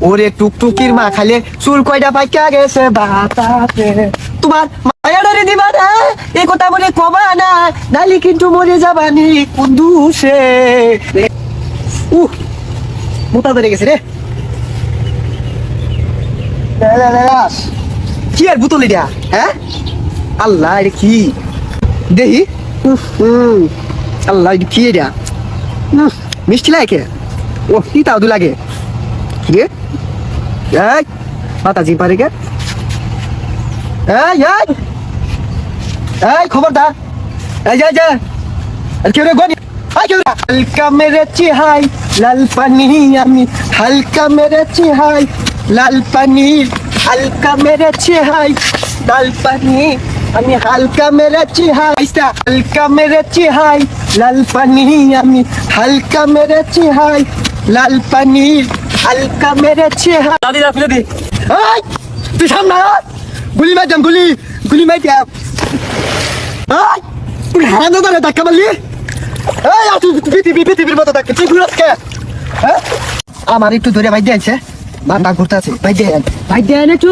ওরে টুকটুকির মা খালে চুল কয়টা পাইকা গেছে বাতাসে। তোমার মায়াডারে দিবা না এই কথা বলে কবা না, নালি কিন্তু মরে যাবানি কুন্দুসে। মোটা ধরে গেছে রে। কি আর বুতল এটা? হ্যাঁ আল্লাহ, এটা কি দেহি? আল্লাহ, এটা কি এটা? মিষ্টি লাগে ও, কি তাও দু লাগে রে। মাতাজি পারে গে। খবরদার, কেউ রে গনি হালকা মেরেছি হাই লাল পানি আমি, হালকা মেরেছি হাই লাল পানি, হালকা মেরেছি হাই লাল পানি আমি, হালকা মেরেছি হাই, হালকা মেরেছি হাই লাল পানি আমি, হালকা মেরেছি হাই লাল পানি, হালকা মেরেছি হাই। দাদি দা ফেলে দি। তুই সামনে গুলি মার যাম, গুলি গুলি মার যাম। তুই হারান দাদা ধাক্কা মারলি। পৃথিবীর মতো থাকে তুই ঘুরাস কে? আমার একটু ধরে ভাই দিয়েছে, মাথা ঘুরতে আছে। ভাই দেন একটু।